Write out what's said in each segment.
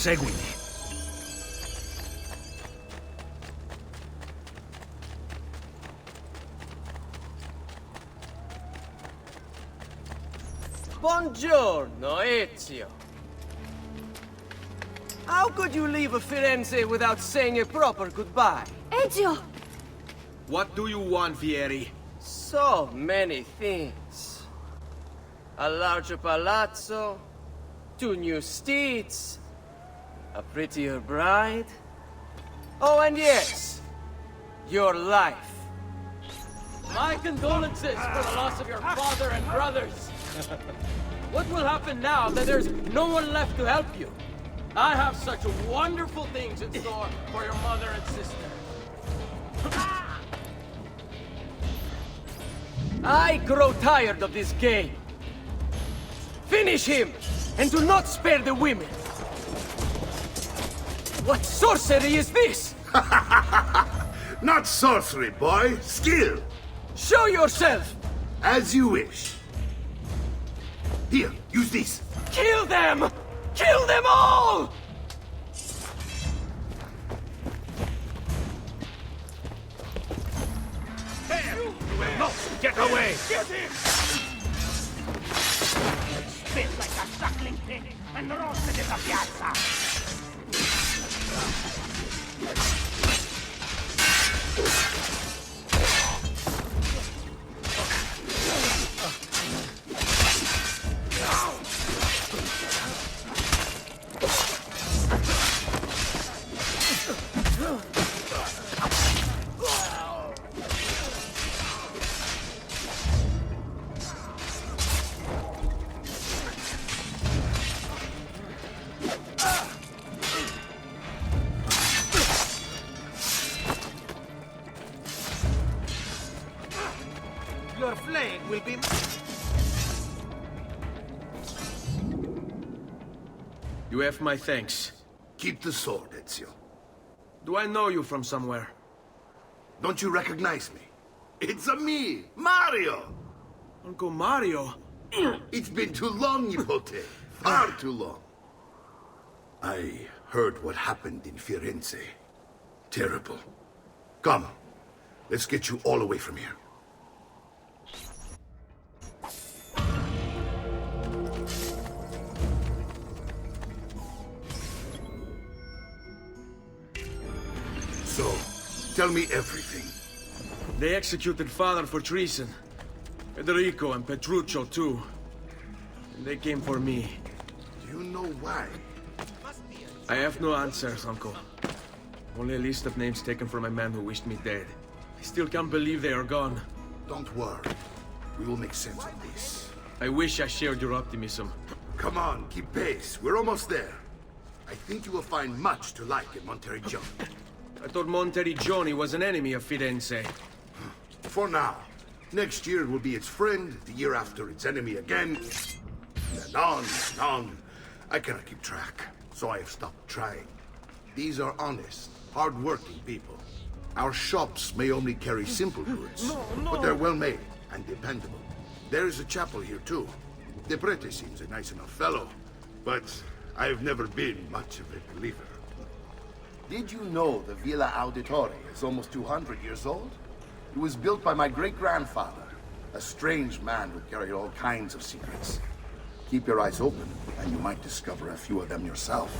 Seguimi. Buongiorno, Ezio. How could you leave Firenze without saying a proper goodbye? Ezio! What do you want, Vieri? So many things. A larger palazzo, 2 new steeds, a prettier bride. Oh, and yes, your life. My condolences for the loss of your father and brothers. What will happen now that there's no one left to help you? I have such wonderful things in store for your mother and sister. I grow tired of this game. Finish him, and do not spare the women. What sorcery is this? Not sorcery, boy. Skill. Show yourself! As you wish. Here, use this. Kill them! Kill them all! No! Get away! Get him! Spit like a suckling pig and roasted in the piazza. Your flag will be... You have my thanks. Keep the sword, Ezio. Do I know you from somewhere? Don't you recognize me? It's a me, Mario! Uncle Mario? It's been too long, Nipote. Far too long. I heard what happened in Firenze. Terrible. Come, let's get you all away from here. So, tell me everything. They executed father for treason. Federico and Petruccio, too. And they came for me. Do you know why? I have no answers, Uncle. Only a list of names taken from a man who wished me dead. I still can't believe they are gone. Don't worry. We will make sense of this. I wish I shared your optimism. Come on, keep pace. We're almost there. I think you will find much to like in Monteriggioni. I thought Monteriggioni was an enemy of Firenze. For now. Next year it will be its friend, the year after its enemy again. And on and on. I cannot keep track, so I have stopped trying. These are honest, hard-working people. Our shops may only carry simple goods, but they're well made and dependable. There is a chapel here too. De Prete seems a nice enough fellow, but I've never been much of a believer. Did you know the Villa Auditore is almost 200 years old? It was built by my great-grandfather, a strange man who carried all kinds of secrets. Keep your eyes open, and you might discover a few of them yourself.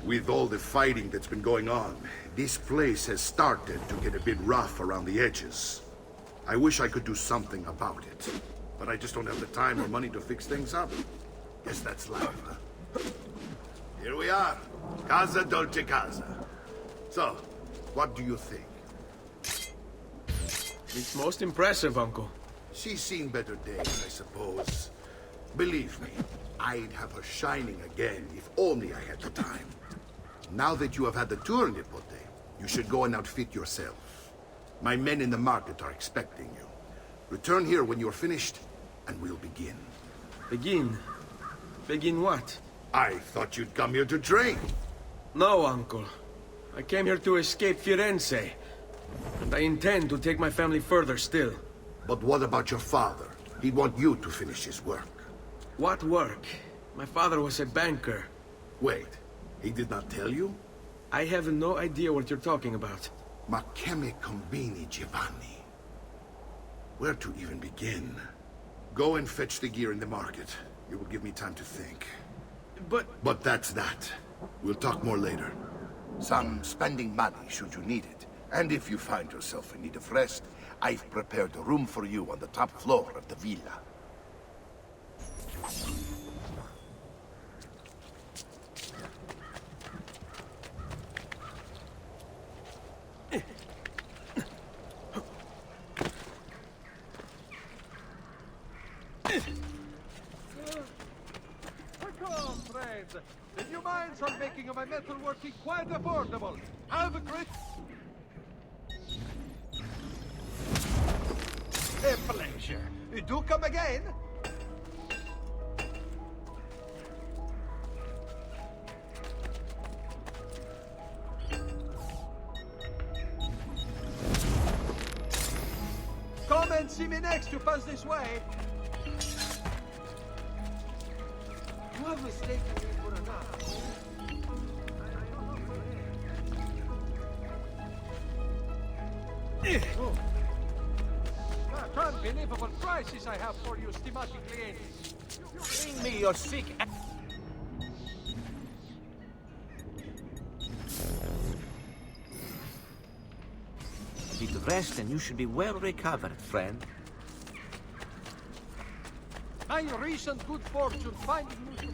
With all the fighting that's been going on, this place has started to get a bit rough around the edges. I wish I could do something about it, but I just don't have the time or money to fix things up. Guess that's life, huh? Here we are. Casa Dolce Casa. So, what do you think? It's most impressive, Uncle. She's seen better days, I suppose. Believe me, I'd have her shining again if only I had the time. Now that you have had the tour, Nipote, you should go and outfit yourself. My men in the market are expecting you. Return here when you're finished, and we'll begin. Begin? Begin what? I thought you'd come here to train. No, Uncle. I came here to escape Firenze. And I intend to take my family further still. But what about your father? He'd want you to finish his work. What work? My father was a banker. Wait, He did not tell you? I have no idea what you're talking about. Ma che me combini, Giovanni? Where to even begin? Go and fetch the gear in the market. It will give me time to think. But that's that. We'll talk more later. Some spending money should you need it. And if you find yourself in need of rest, I've prepared a room for you on the top floor of the villa. Come, friends. The new mines are making my metalworking quite affordable. Have a great... A pleasure. Do come again. Come and see me next to pass this way. You have mistaken me for another. Oh. Unbelievable prices I have for you, stimatic clients. Bring me your sick... Need to rest and you should be well recovered, friend. My recent good fortune finding you...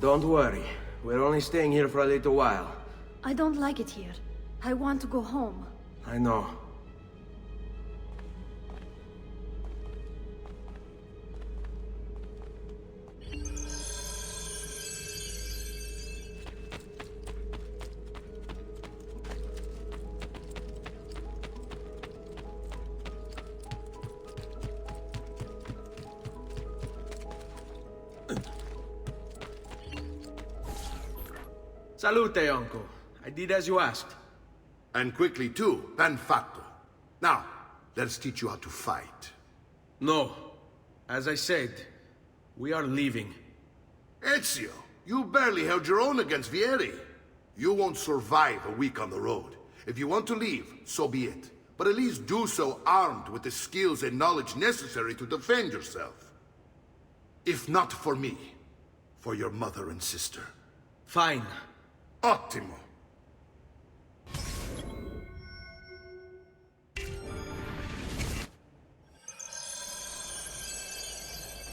Don't worry. We're only staying here for a little while. I don't like it here. I want to go home. I know. Salute, uncle. I did as you asked. And quickly too, ben fatto. Now, let's teach you how to fight. No. As I said, we are leaving. Ezio, you barely held your own against Vieri. You won't survive a week on the road. If you want to leave, so be it. But at least do so armed with the skills and knowledge necessary to defend yourself. If not for me, for your mother and sister. Fine. Ottimo.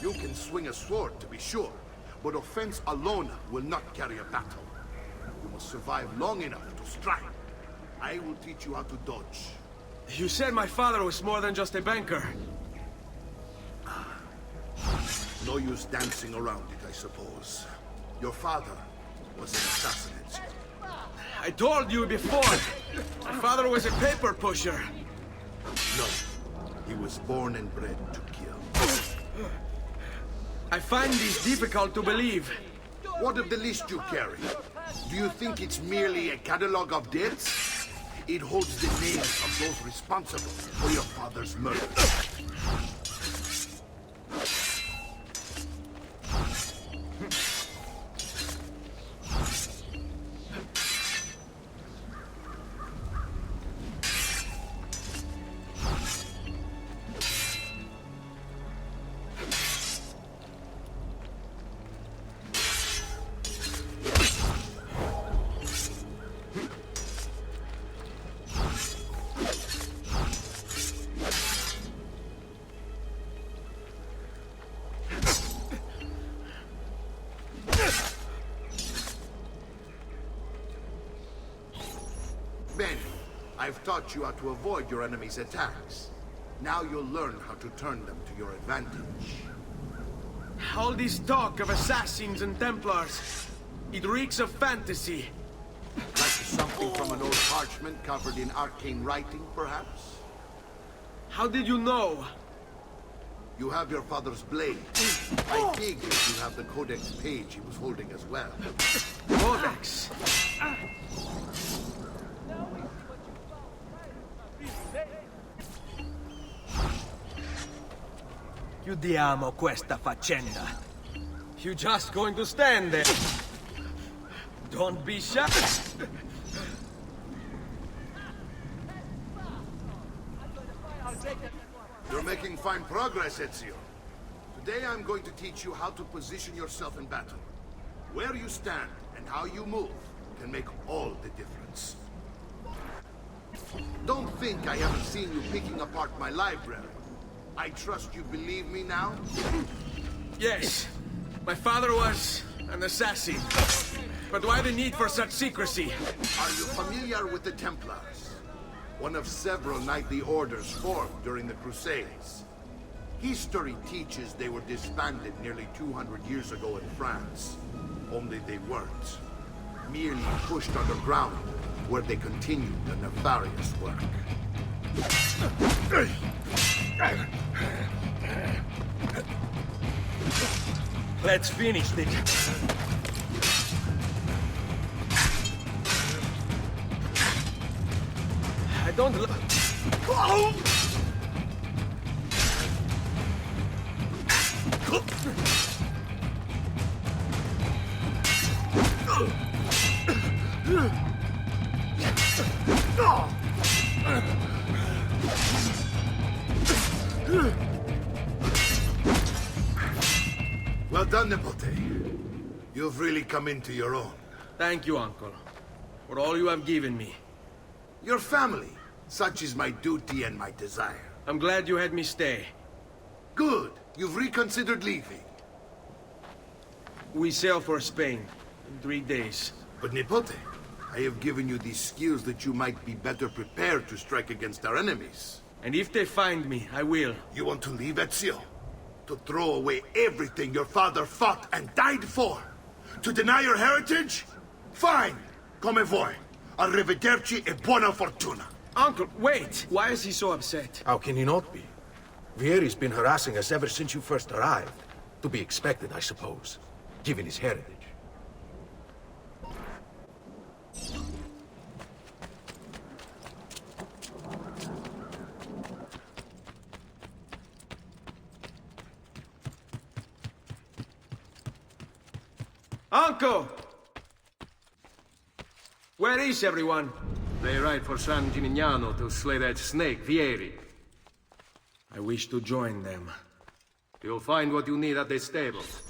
You can swing a sword, to be sure, but offense alone will not carry a battle. You must survive long enough to strike. I will teach you how to dodge. You said my father was more than just a banker. No use dancing around it, I suppose. Your father was an assassin. I told you before. My father was a paper pusher. No. He was born and bred to kill. I find this difficult to believe. What of the list you carry? Do you think it's merely a catalogue of deaths? It holds the names of those responsible for your father's murder. Ben, I've taught you how to avoid your enemy's attacks. Now you'll learn how to turn them to your advantage. All this talk of assassins and Templars, it reeks of fantasy. Like something from an old parchment covered in arcane writing, perhaps? How did you know? You have your father's blade. I figured you have the Codex page he was holding as well. Codex. Chiudiamo questa faccenda. You just going to stand there? Don't be shy. You're making fine progress, Ezio. Today I'm going to teach you how to position yourself in battle. Where you stand and how you move can make all the difference. Don't think I haven't seen you picking apart my library. I trust you believe me now? Yes. My father was an assassin. But why the need for such secrecy? Are you familiar with the Templars? One of several knightly orders formed during the Crusades. History teaches they were disbanded nearly 200 years ago in France. Only they weren't. Merely pushed underground, where they continued their nefarious work. Let's finish this. I don't Well done, Nipote. You've really come into your own. Thank you, Uncle, for all you have given me. Your family. Such is my duty and my desire. I'm glad you had me stay. Good. You've reconsidered leaving. We sail for Spain in 3 days. But Nipote, I have given you these skills that you might be better prepared to strike against our enemies. And if they find me, I will. You want to leave, Ezio? To throw away everything your father fought and died for? To deny your heritage? Fine. Come vuoi. Arrivederci e buona fortuna. Uncle, wait! Why is he so upset? How can he not be? Vieri's been harassing us ever since you first arrived. To be expected, I suppose, given his heritage. Uncle! Where is everyone? They ride for San Gimignano to slay that snake, Vieri. I wish to join them. You'll find what you need at the stables.